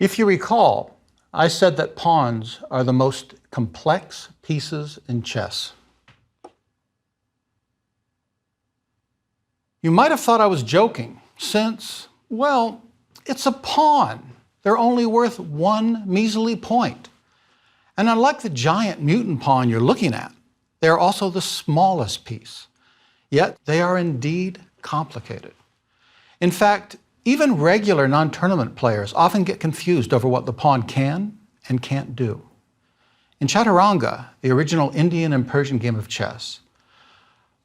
If you recall, I said that pawns are the most complex pieces in chess. You might have thought I was joking, since, well, it's a pawn. They're only worth one measly point. And unlike the giant mutant pawn you're looking at, they are also the smallest piece. Yet they are indeed complicated. In fact, even regular non-tournament players often get confused over what the pawn can and can't do. In Chaturanga, the original Indian and Persian game of chess,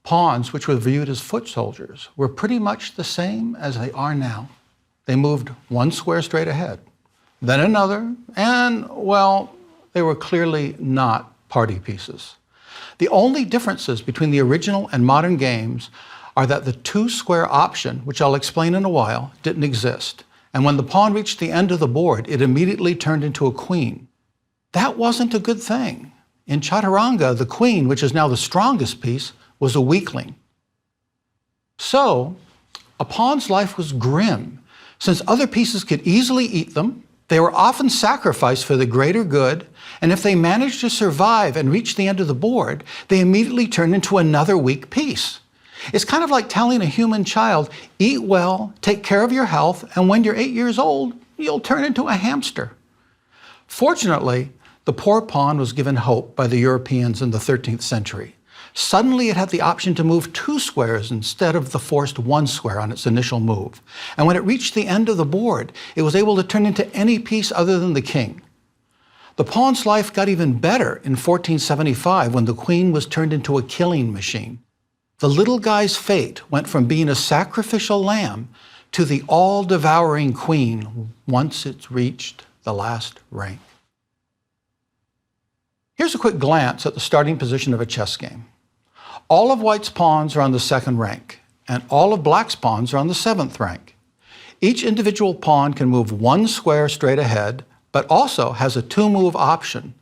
pawns, which were viewed as foot soldiers, were pretty much the same as they are now. They moved one square straight ahead, then another, and, well, they were clearly not party pieces. The only differences between the original and modern games are that the two-square option, which I'll explain in a while, didn't exist. And when the pawn reached the end of the board, it immediately turned into a queen. That wasn't a good thing. In Chaturanga, the queen, which is now the strongest piece, was a weakling. So, a pawn's life was grim. Since other pieces could easily eat them, they were often sacrificed for the greater good, and if they managed to survive and reach the end of the board, they immediately turned into another weak piece. It's kind of like telling a human child, eat well, take care of your health, and when you're 8 years old, you'll turn into a hamster. Fortunately, the poor pawn was given hope by the Europeans in the 13th century. Suddenly it had the option to move 2 squares instead of the forced 1 square on its initial move. And when it reached the end of the board, it was able to turn into any piece other than the king. The pawn's life got even better in 1475 when the queen was turned into a killing machine. The little guy's fate went from being a sacrificial lamb to the all-devouring queen once it's reached the last rank. Here's a quick glance at the starting position of a chess game. All of white's pawns are on the 2nd rank, and all of black's pawns are on the 7th rank. Each individual pawn can move 1 square straight ahead, but also has a 2-move option.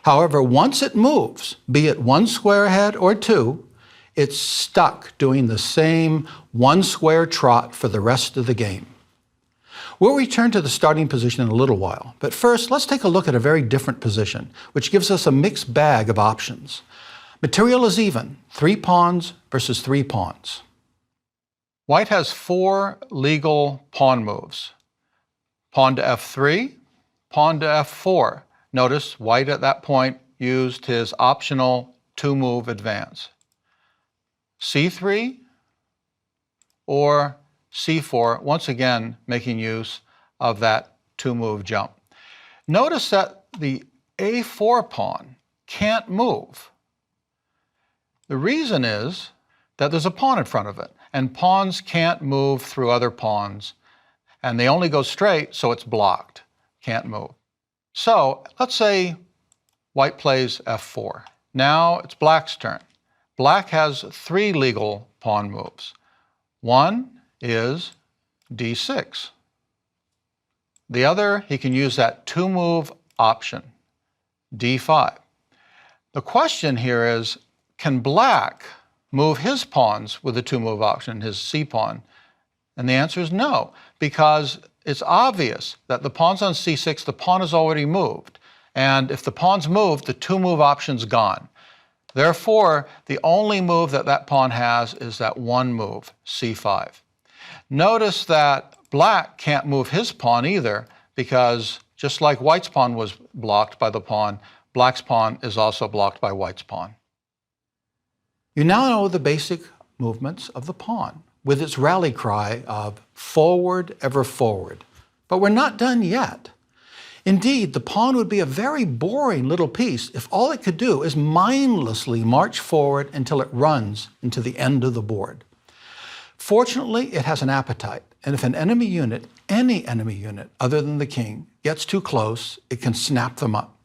However, once it moves, be it 1 square ahead or 2, it's stuck doing the same 1 square trot for the rest of the game. We'll return to the starting position in a little while, but first let's take a look at a very different position, which gives us a mixed bag of options. Material is even, 3 pawns versus 3 pawns. White has 4 legal pawn moves. Pawn to f3, pawn to f4. Notice white at that point used his optional 2-move advance. c3 or c4, once again making use of that 2-move jump. Notice that the a4 pawn can't move. The reason is that there's a pawn in front of it, and pawns can't move through other pawns, and they only go straight, so it's blocked, can't move. So let's say white plays f4. Now it's black's turn. Black has 3 legal pawn moves. One is d6. The other, he can use that 2-move option, d5. The question here is, can black move his pawns with the 2-move option, his c-pawn? And the answer is no, because it's obvious that the pawn's on c6, the pawn is already moved. And if the pawn's moved, the 2-move option's gone. Therefore, the only move that that pawn has is that 1 move, c5. Notice that black can't move his pawn either, because just like white's pawn was blocked by the pawn, black's pawn is also blocked by white's pawn. You now know the basic movements of the pawn, with its rally cry of forward, ever forward. But we're not done yet. Indeed, the pawn would be a very boring little piece if all it could do is mindlessly march forward until it runs into the end of the board. Fortunately, it has an appetite, and if an enemy unit, any enemy unit other than the king, gets too close, it can snap them up.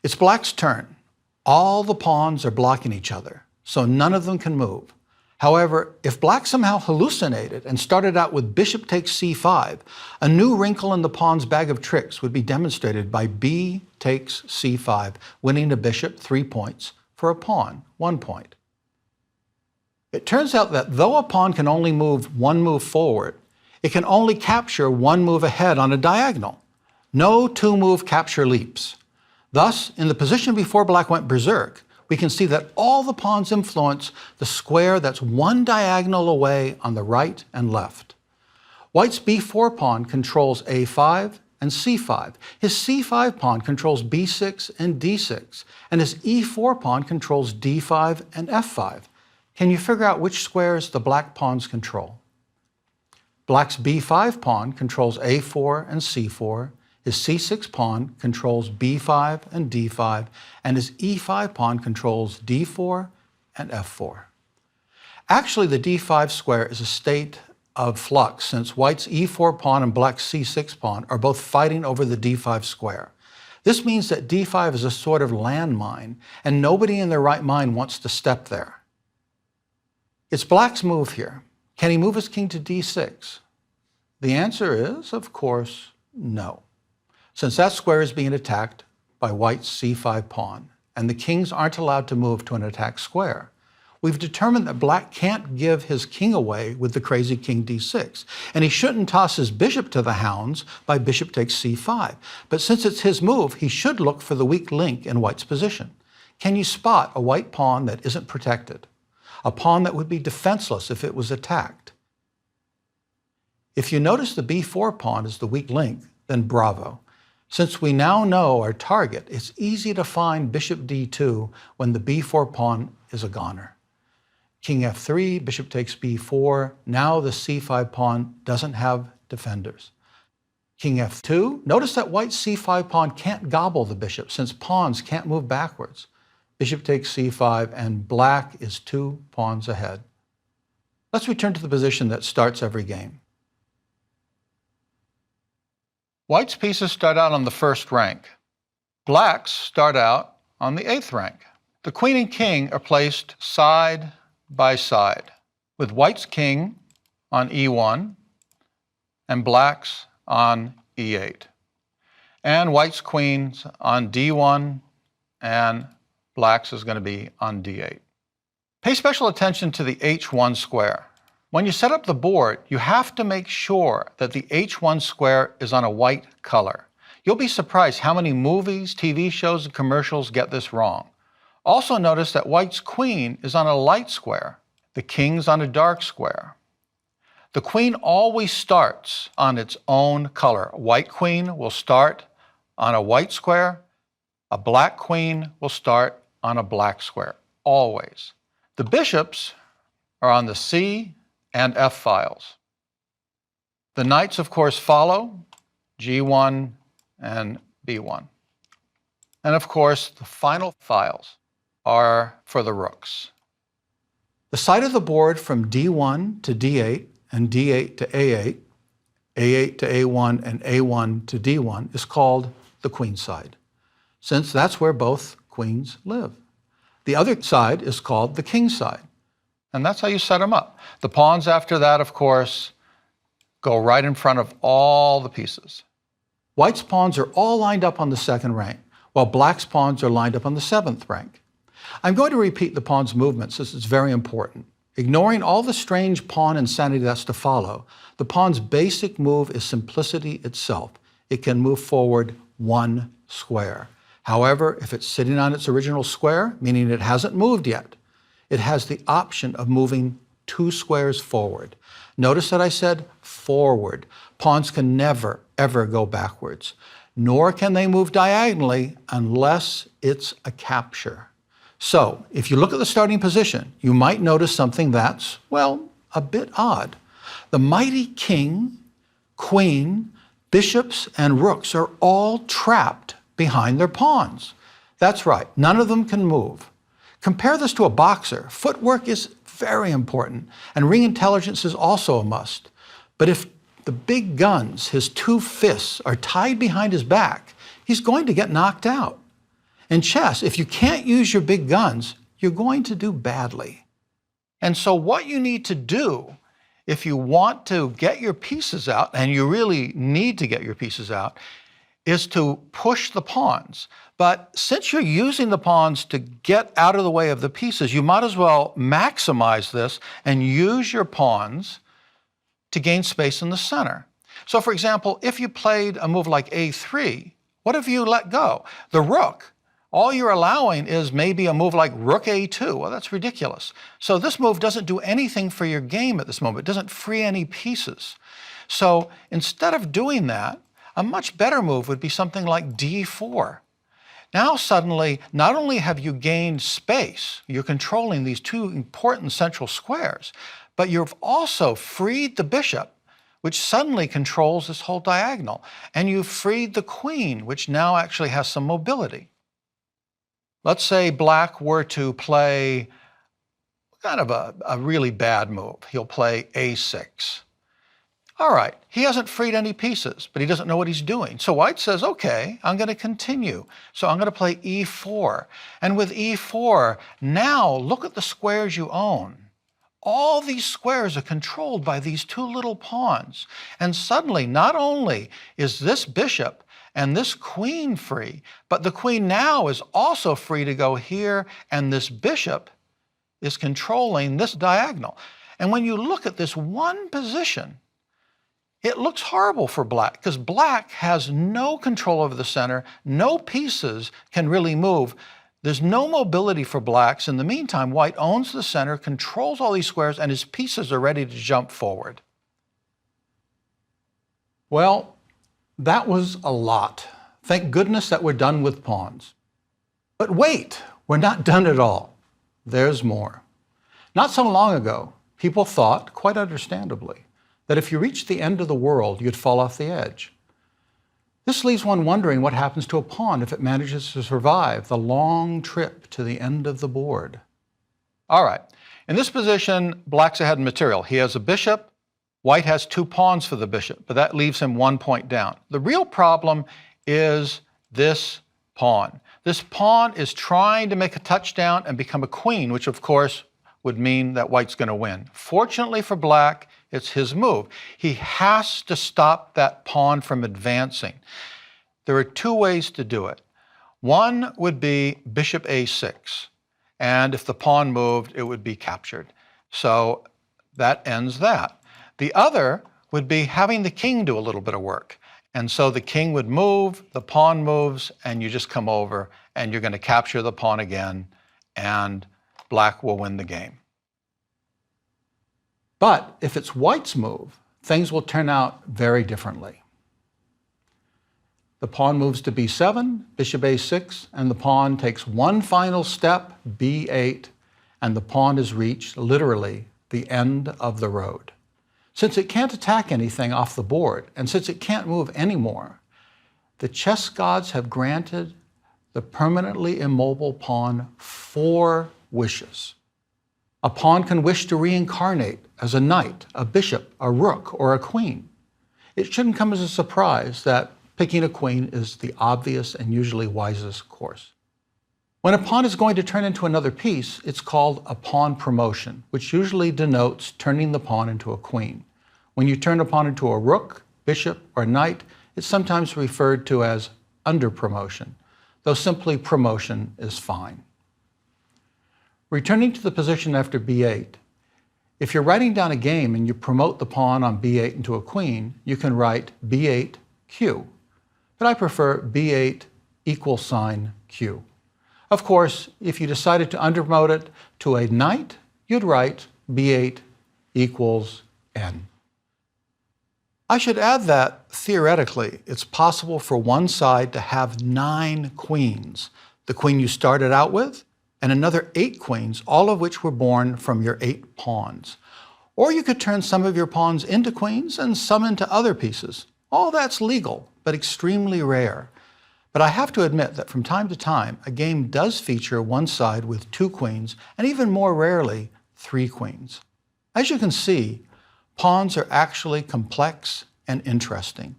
It's black's turn. All the pawns are blocking each other, so none of them can move. However, if black somehow hallucinated and started out with bishop takes c5, a new wrinkle in the pawn's bag of tricks would be demonstrated by b takes c5, winning a bishop 3 points, for a pawn 1 point. It turns out that though a pawn can only move 1 move forward, It can only capture one move ahead on a diagonal. No two-move capture leaps. Thus, in the position before black went berserk, we can see that all the pawns influence the square that's one diagonal away on the right and left. White's b4 pawn controls a5 and c5. His c5 pawn controls b6 and d6, and his e4 pawn controls d5 and f5. Can you figure out which squares the black pawns control? Black's b5 pawn controls a4 and c4, his c6 pawn controls b5 and d5, and his e5 pawn controls d4 and f4. Actually, the d5 square is a state of flux since White's e4 pawn and Black's c6 pawn are both fighting over the d5 square. This means that d5 is a sort of landmine, and nobody in their right mind wants to step there. It's Black's move here. Can he move his king to d6? The answer is, of course, no, since that square is being attacked by White's c5 pawn, and the kings aren't allowed to move to an attacked square. We've determined that Black can't give his king away with the crazy king d6, and he shouldn't toss his bishop to the hounds by bishop takes c5. But since it's his move, he should look for the weak link in White's position. Can you spot a white pawn that isn't protected? A pawn that would be defenseless if it was attacked? If you notice the b4 pawn is the weak link, then bravo. Since we now know our target, it's easy to find bishop d2 when the b4 pawn is a goner. King f3, bishop takes b4. Now the c5 pawn doesn't have defenders. King f2. Notice that White's c5 pawn can't gobble the bishop since pawns can't move backwards. Bishop takes c5, and Black is 2 pawns ahead. Let's return to the position that starts every game. White's pieces start out on the 1st rank. Black's start out on the 8th rank. The queen and king are placed side by side, with White's king on e1 and Black's on e8. And White's queen's on d1 and Black's is going to be on d8. Pay special attention to the h1 square. When you set up the board, you have to make sure that the h1 square is on a white color. You'll be surprised how many movies, TV shows, and commercials get this wrong. Also notice that White's queen is on a light square. The king's on a dark square. The queen always starts on its own color. A white queen will start on a white square. A black queen will start on a black square, always. The bishops are on the C and F files. The knights, of course, follow G1 and B1. And of course, the final files are for the rooks. The side of the board from D1 to D8 and D8 to A8, A8 to A1 and A1 to D1 is called the queen side, since that's where both queens live. The other side is called the king side. And that's how you set them up. The pawns after that, of course, go right in front of all the pieces. White's pawns are all lined up on the 2nd rank, while Black's pawns are lined up on the 7th rank. I'm going to repeat the pawn's movements as it's very important. Ignoring all the strange pawn insanity that's to follow, the pawn's basic move is simplicity itself. It can move forward 1 square. However, if it's sitting on its original square, meaning it hasn't moved yet, it has the option of moving 2 squares forward. Notice that I said forward. Pawns can never, ever go backwards, nor can they move diagonally unless it's a capture. So, if you look at the starting position, you might notice something that's, well, a bit odd. The mighty king, queen, bishops, and rooks are all trapped behind their pawns. That's right, none of them can move. Compare this to a boxer. Footwork is very important, and ring intelligence is also a must. But if the big guns, his 2 fists, are tied behind his back, he's going to get knocked out. In chess, if you can't use your big guns, you're going to do badly. And so what you need to do if you want to get your pieces out, and you really need to get your pieces out, is to push the pawns. But since you're using the pawns to get out of the way of the pieces, you might as well maximize this and use your pawns to gain space in the center. So for example, if you played a move like a3, what if you let go? The rook, all you're allowing is maybe a move like rook a2. Well, that's ridiculous. So this move doesn't do anything for your game at this moment. It doesn't free any pieces. So instead of doing that, a much better move would be something like d4. Now suddenly, not only have you gained space, you're controlling these two important central squares, but you've also freed the bishop, which suddenly controls this whole diagonal. And you've freed the queen, which now actually has some mobility. Let's say black were to play kind of a really bad move. He'll play a6. All right, he hasn't freed any pieces, but he doesn't know what he's doing. So white says, okay, I'm going to continue. So I'm going to play e4. And with e4, now look at the squares you own. All these squares are controlled by these two little pawns. And suddenly, not only is this bishop and this queen free, but the queen now is also free to go here, and this bishop is controlling this diagonal. And when you look at this one position, it looks horrible for black, because black has no control over the center, no pieces can really move. There's no mobility for blacks. In the meantime, white owns the center, controls all these squares, and his pieces are ready to jump forward. Well, that was a lot. Thank goodness that we're done with pawns. But wait, we're not done at all. There's more. Not so long ago, people thought, quite understandably, that if you reached the end of the world, you'd fall off the edge. This leaves one wondering what happens to a pawn if it manages to survive the long trip to the end of the board. All right, in this position, black's ahead in material. He has a bishop, white has two pawns for the bishop, but that leaves him 1 point down. The real problem is this pawn. This pawn is trying to make a touchdown and become a queen, which of course would mean that white's going to win. Fortunately for black, it's his move. He has to stop that pawn from advancing. There are two ways to do it. One would be bishop a6, and if the pawn moved, it would be captured. So that ends that. The other would be having the king do a little bit of work. And so the king would move, the pawn moves, and you just come over, and you're going to capture the pawn again, and black will win the game. But if it's white's move, things will turn out very differently. The pawn moves to b7, bishop a6, and the pawn takes one final step, b8, and the pawn has reached, literally, the end of the road. Since it can't attack anything off the board, and since it can't move anymore, the chess gods have granted the permanently immobile pawn 4 wishes. A pawn can wish to reincarnate as a knight, a bishop, a rook, or a queen. It shouldn't come as a surprise that picking a queen is the obvious and usually wisest course. When a pawn is going to turn into another piece, it's called a pawn promotion, which usually denotes turning the pawn into a queen. When you turn a pawn into a rook, bishop, or knight, it's sometimes referred to as under promotion, though simply promotion is fine. Returning to the position after b8, if you're writing down a game and you promote the pawn on b8 into a queen, you can write b8 q. But I prefer b8 = q. Of course, if you decided to underpromote it to a knight, you'd write b8 = n. I should add that, theoretically, it's possible for one side to have 9 queens, the queen you started out with, and another 8 queens, all of which were born from your 8 pawns. Or you could turn some of your pawns into queens and some into other pieces. All that's legal, but extremely rare. But I have to admit that from time to time, a game does feature one side with 2 queens, and even more rarely, 3 queens. As you can see, pawns are actually complex and interesting.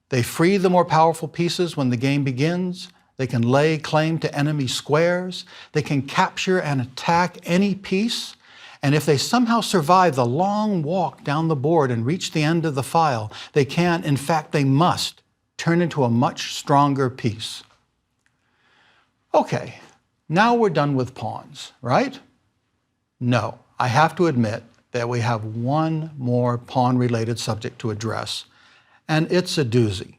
They free the more powerful pieces when the game begins. They can lay claim to enemy squares. They can capture and attack any piece. And if they somehow survive the long walk down the board and reach the end of the file, they can, in fact, they must, turn into a much stronger piece. Okay, now we're done with pawns, right? No, I have to admit, that we have one more pawn-related subject to address, and it's a doozy.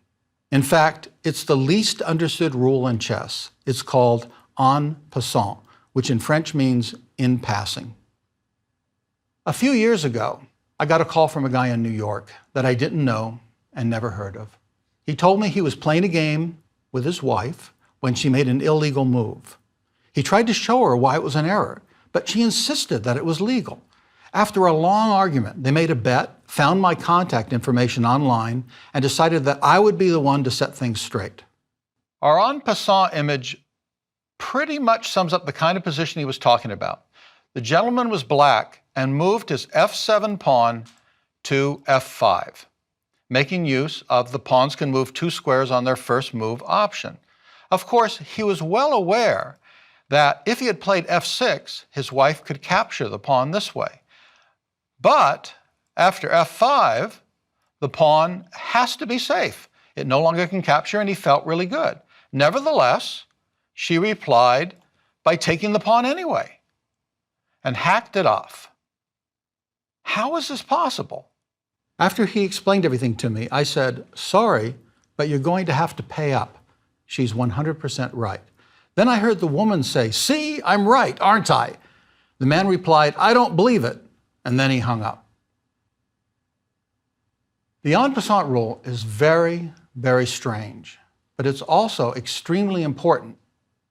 In fact, it's the least understood rule in chess. It's called en passant, which in French means in passing. A few years ago, I got a call from a guy in New York that I didn't know and never heard of. He told me he was playing a game with his wife when she made an illegal move. He tried to show her why it was an error, but she insisted that it was legal. After a long argument, they made a bet, found my contact information online, and decided that I would be the one to set things straight. Our en passant image pretty much sums up the kind of position he was talking about. The gentleman was black and moved his f7 pawn to f5, making use of the pawns can move 2 squares on their first move option. Of course, he was well aware that if he had played f6, his wife could capture the pawn this way. But after f5, the pawn has to be safe. It no longer can capture, and he felt really good. Nevertheless, she replied by taking the pawn anyway and hacked it off. How is this possible? After he explained everything to me, I said, "Sorry, but you're going to have to pay up. She's 100% right." Then I heard the woman say, "See, I'm right, aren't I?" The man replied, "I don't believe it," and then he hung up. The en passant rule is very, very strange, but it's also extremely important.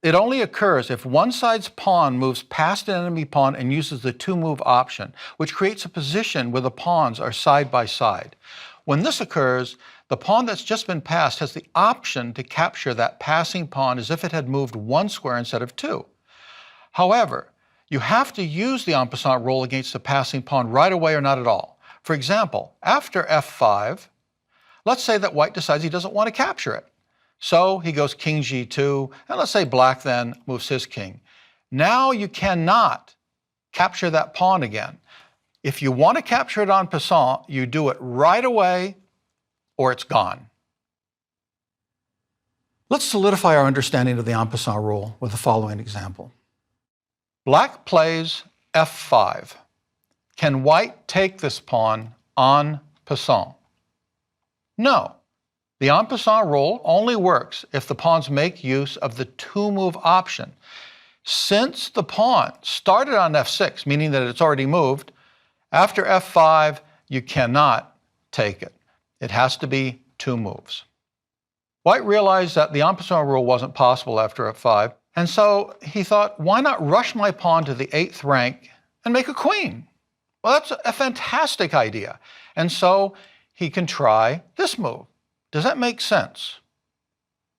It only occurs if one side's pawn moves past an enemy pawn and uses the 2-move option, which creates a position where the pawns are side by side. When this occurs, the pawn that's just been passed has the option to capture that passing pawn as if it had moved 1 square instead of 2. However, you have to use the en passant rule against the passing pawn right away or not at all. For example, after f5, let's say that white decides he doesn't want to capture it. So he goes king g2, and let's say black then moves his king. Now you cannot capture that pawn again. If you want to capture it en passant, you do it right away or it's gone. Let's solidify our understanding of the en passant rule with the following example. Black plays f5. Can white take this pawn en passant? No. The en passant rule only works if the pawns make use of the 2-move option. Since the pawn started on f6, meaning that it's already moved, after f5, you cannot take it. It has to be 2 moves. White realized that the en passant rule wasn't possible after f5, and so he thought, why not rush my pawn to the 8th rank and make a queen? Well, that's a fantastic idea. And so he can try this move. Does that make sense?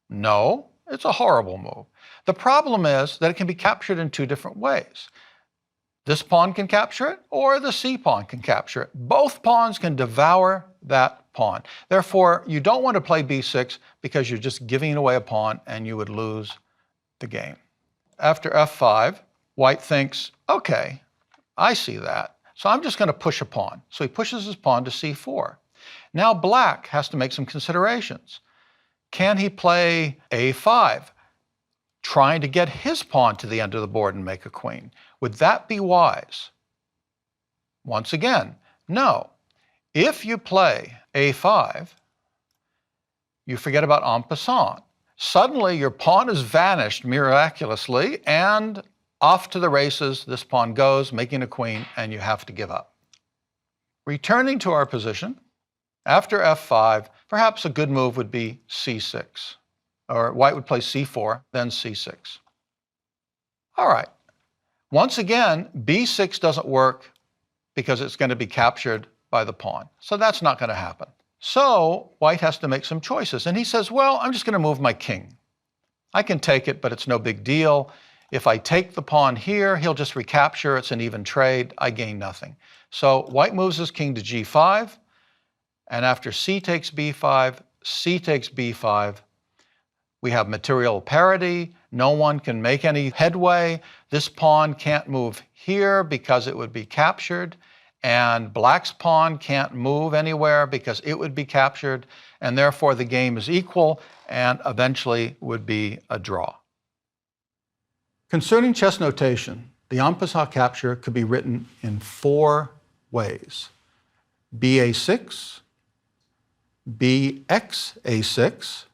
No, it's a horrible move. The problem is that it can be captured in 2 different ways. This pawn can capture it, or the c pawn can capture it. Both pawns can devour that pawn. Therefore, you don't want to play b6 because you're just giving away a pawn and you would lose the game. After f5, white thinks, okay, I see that. So I'm just going to push a pawn. So he pushes his pawn to c4. Now black has to make some considerations. Can he play a5, trying to get his pawn to the end of the board and make a queen? Would that be wise? Once again, no. If you play a5, you forget about en passant. Suddenly your pawn has vanished miraculously, and off to the races this pawn goes, making a queen, and you have to give up. Returning to our position, after f5, perhaps a good move would be c6. Or white would play c4, then c6. All right. Once again, b6 doesn't work because it's going to be captured by the pawn. So that's not going to happen. So white has to make some choices. And he says, well, I'm just going to move my king. I can take it, but it's no big deal. If I take the pawn here, he'll just recapture. It's an even trade. I gain nothing. So white moves his king to g5. And after c takes b5, c takes b5, we have material parity. No one can make any headway. This pawn can't move here because it would be captured. And black's pawn can't move anywhere because it would be captured. And therefore, the game is equal and eventually would be a draw. Concerning chess notation, the en passant capture could be written in 4 ways. BA6, BXA6,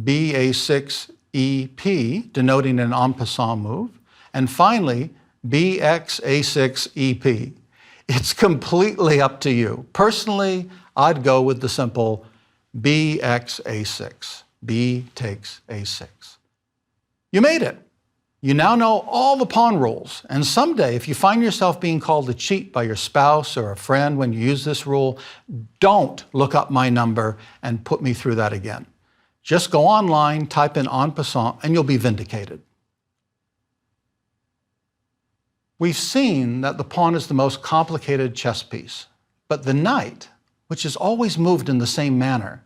BA6EP, denoting an en passant move, and finally, BXA6EP. It's completely up to you. Personally, I'd go with the simple BXA6. B takes A6. You made it. You now know all the pawn rules, and someday if you find yourself being called a cheat by your spouse or a friend when you use this rule, don't look up my number and put me through that again. Just go online, type in en passant, and you'll be vindicated. We've seen that the pawn is the most complicated chess piece, but the knight, which is always moved in the same manner,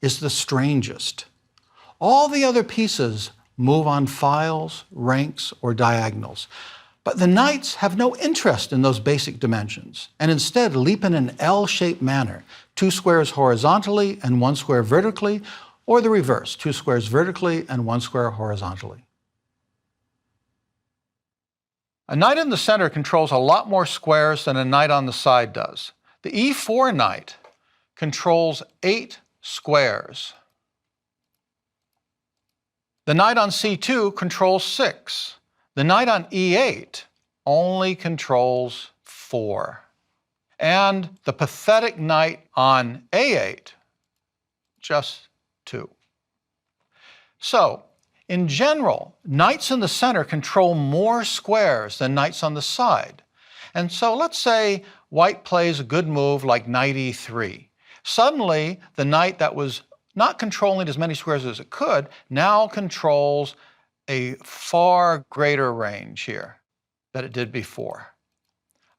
is the strangest. All the other pieces move on files, ranks, or diagonals. But the knights have no interest in those basic dimensions, and instead leap in an L-shaped manner, 2 squares horizontally and 1 square vertically, or the reverse, 2 squares vertically and 1 square horizontally. A knight in the center controls a lot more squares than a knight on the side does. The E4 knight controls 8 squares. The knight on C2 controls 6. The knight on E8 only controls 4. And the pathetic knight on A8, just 2. So, in general, knights in the center control more squares than knights on the side. And so let's say white plays a good move like knight E3. Suddenly, the knight that was not controlling as many squares as it could now controls a far greater range here than it did before.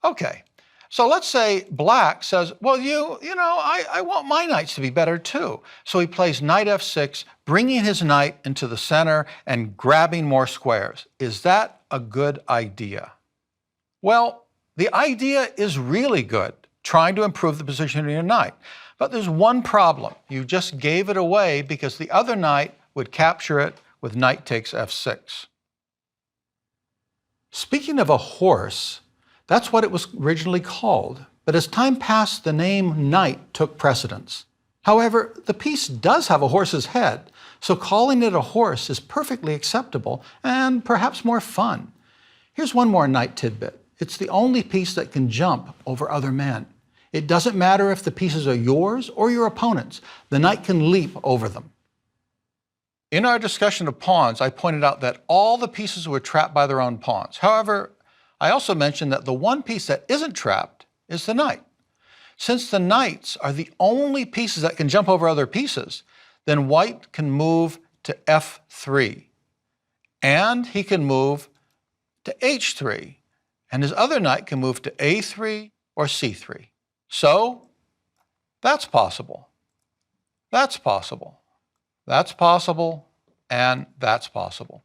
Okay, so let's say black says, well, I want my knights to be better too. So he plays knight F6, bringing his knight into the center and grabbing more squares. Is that a good idea? Well, the idea is really good, trying to improve the position of your knight. But there's one problem. You just gave it away because the other knight would capture it with knight takes F6. Speaking of a horse, that's what it was originally called, but as time passed, the name knight took precedence. However, the piece does have a horse's head, so calling it a horse is perfectly acceptable and perhaps more fun. Here's one more knight tidbit. It's the only piece that can jump over other men. It doesn't matter if the pieces are yours or your opponent's. The knight can leap over them. In our discussion of pawns, I pointed out that all the pieces were trapped by their own pawns. However, I also mentioned that the one piece that isn't trapped is the knight. Since the knights are the only pieces that can jump over other pieces, then white can move to F3, and he can move to H3, and his other knight can move to A3 or C3. So, that's possible. That's possible. That's possible, and that's possible.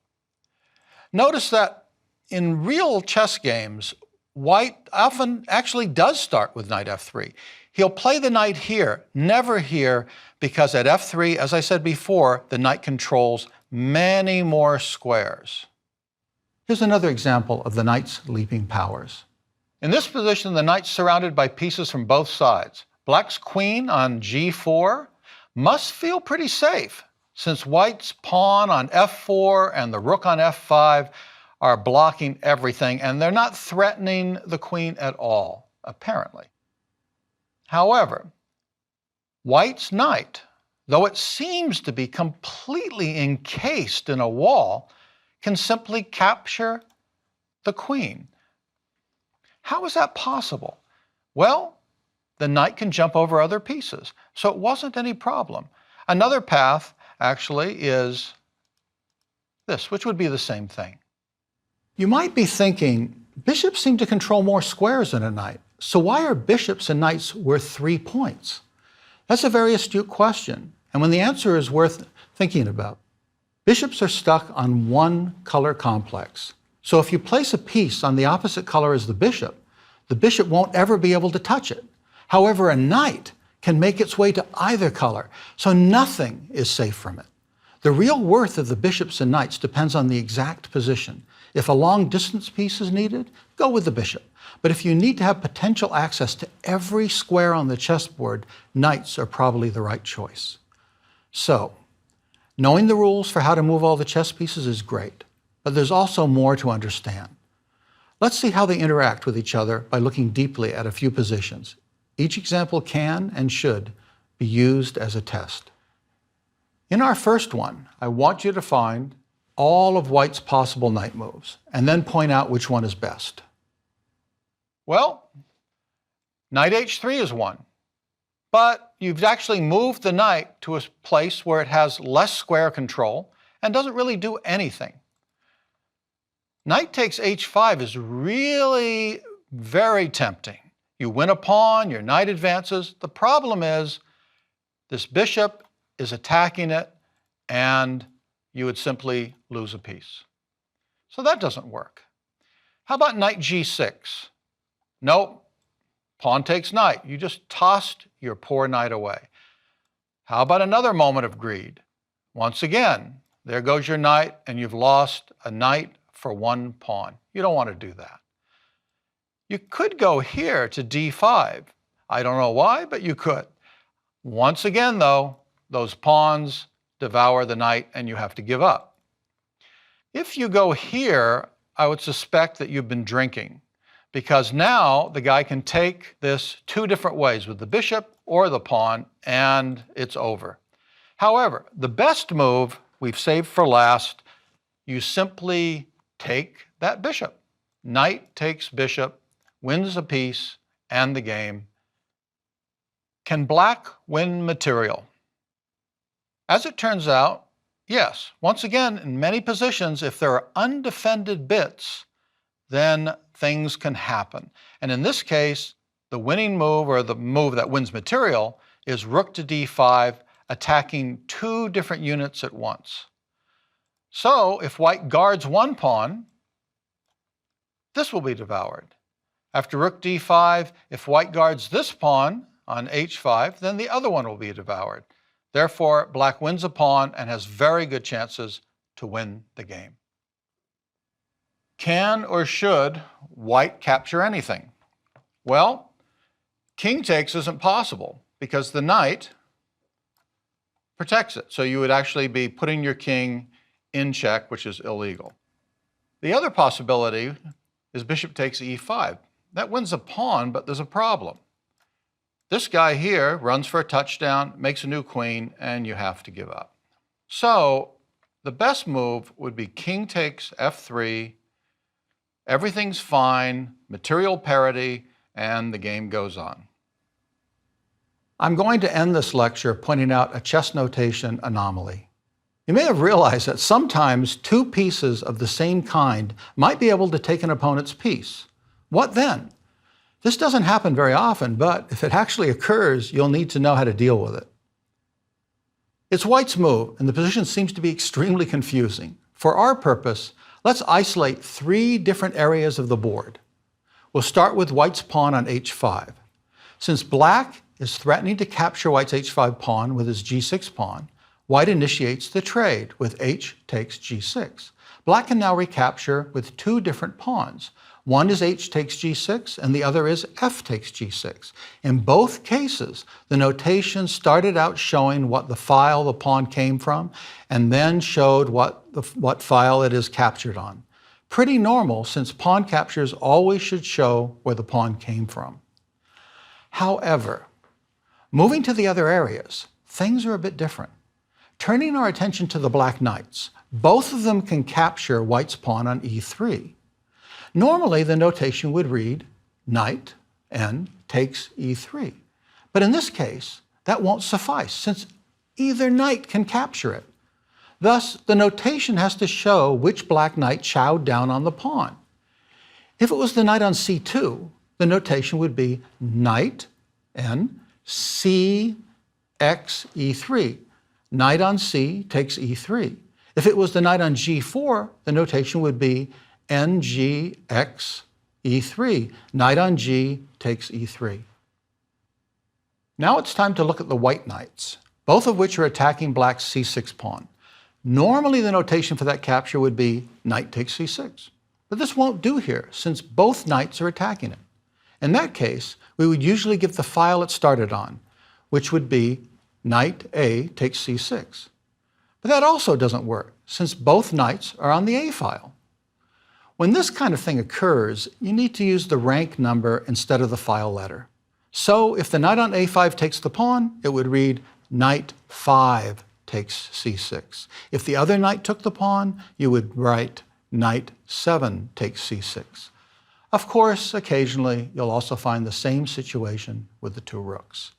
Notice that in real chess games, white often actually does start with knight F3. He'll play the knight here, never here, because at F3, as I said before, the knight controls many more squares. Here's another example of the knight's leaping powers. In this position, the knight's surrounded by pieces from both sides. Black's queen on G4 must feel pretty safe, since white's pawn on F4 and the rook on F5 are blocking everything, and they're not threatening the queen at all, apparently. However, white's knight, though it seems to be completely encased in a wall, can simply capture the queen. How is that possible? Well, the knight can jump over other pieces, so it wasn't any problem. Another path, actually, is this, which would be the same thing. You might be thinking, bishops seem to control more squares than a knight, so why are bishops and knights worth 3 points? That's a very astute question, and when the answer is worth thinking about. Bishops are stuck on one color complex. So if you place a piece on the opposite color as the bishop won't ever be able to touch it. However, a knight can make its way to either color, so nothing is safe from it. The real worth of the bishops and knights depends on the exact position. If a long distance piece is needed, go with the bishop. But if you need to have potential access to every square on the chessboard, knights are probably the right choice. So, knowing the rules for how to move all the chess pieces is great, but there's also more to understand. Let's see how they interact with each other by looking deeply at a few positions. Each example can and should be used as a test. In our first one, I want you to find all of White's possible knight moves, and then point out which one is best. Well, knight h3 is one, but you've actually moved the knight to a place where it has less square control and doesn't really do anything. Knight takes h5 is really very tempting. You win a pawn, your knight advances. The problem is this bishop is attacking it, and you would simply lose a piece. So that doesn't work. How about knight g6? Nope, pawn takes knight. You just tossed your poor knight away. How about another moment of greed? Once again, there goes your knight, and you've lost a knight for one pawn. You don't want to do that. You could go here to d5. I don't know why, but you could. Once again, though, those pawns devour the knight, and you have to give up. If you go here, I would suspect that you've been drinking, because now the guy can take this two different ways, with the bishop or the pawn, and it's over. However, the best move we've saved for last, you simply take that bishop. Knight takes bishop, wins a piece and the game. Can black win material? As it turns out, yes. Once again, in many positions, if there are undefended bits, then things can happen. And in this case, the winning move, or the move that wins material, is rook to d5, attacking two different units at once. So if white guards one pawn, this will be devoured. After rook d5, if white guards this pawn on h5, then the other one will be devoured. Therefore, black wins a pawn and has very good chances to win the game. Can or should white capture anything? Well, king takes isn't possible because the knight protects it. So you would actually be putting your king in check, which is illegal. The other possibility is bishop takes e5. That wins a pawn, but there's a problem. This guy here runs for a touchdown, makes a new queen, and you have to give up. So the best move would be king takes f3, everything's fine, material parity, and the game goes on. I'm going to end this lecture pointing out a chess notation anomaly. You may have realized that sometimes two pieces of the same kind might be able to take an opponent's piece. What then? This doesn't happen very often, but if it actually occurs, you'll need to know how to deal with it. It's white's move, and the position seems to be extremely confusing. For our purpose, let's isolate three different areas of the board. We'll start with white's pawn on h5. Since black is threatening to capture white's h5 pawn with his g6 pawn, white initiates the trade with h takes g6. Black can now recapture with two different pawns. One is h takes g6, and the other is f takes g6. In both cases, the notation started out showing what the file the pawn came from, and then showed what file it is captured on. Pretty normal, since pawn captures always should show where the pawn came from. However, moving to the other areas, things are a bit different. Turning our attention to the black knights, both of them can capture white's pawn on e3. Normally, the notation would read knight n takes e3. But in this case, that won't suffice, since either knight can capture it. Thus, the notation has to show which black knight chowed down on the pawn. If it was the knight on c2, the notation would be knight n c x e3. Knight on c takes e3. If it was the knight on g4, the notation would be ng x e3. Knight on g takes e3. Now it's time to look at the white knights, both of which are attacking black's c6 pawn. Normally the notation for that capture would be knight takes c6. But this won't do here, since both knights are attacking it. In that case, we would usually give the file it started on, which would be knight A takes c6. But that also doesn't work, since both knights are on the A file. When this kind of thing occurs, you need to use the rank number instead of the file letter. So if the knight on A5 takes the pawn, it would read knight 5 takes c6. If the other knight took the pawn, you would write knight 7 takes c6. Of course, occasionally, you'll also find the same situation with the two rooks.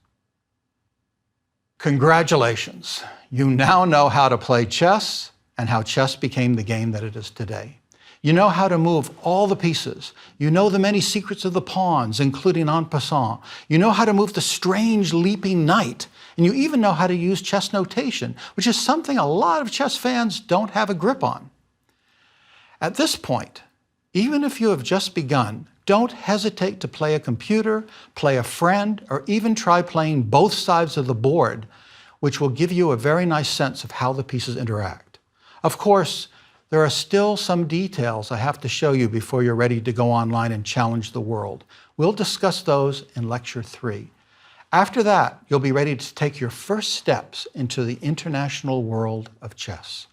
Congratulations! You now know how to play chess and how chess became the game that it is today. You know how to move all the pieces. You know the many secrets of the pawns, including en passant. You know how to move the strange leaping knight. And you even know how to use chess notation, which is something a lot of chess fans don't have a grip on. At this point, even if you have just begun, don't hesitate to play a computer, play a friend, or even try playing both sides of the board, which will give you a very nice sense of how the pieces interact. Of course, there are still some details I have to show you before you're ready to go online and challenge the world. We'll discuss those in Lecture 3. After that, you'll be ready to take your first steps into the international world of chess.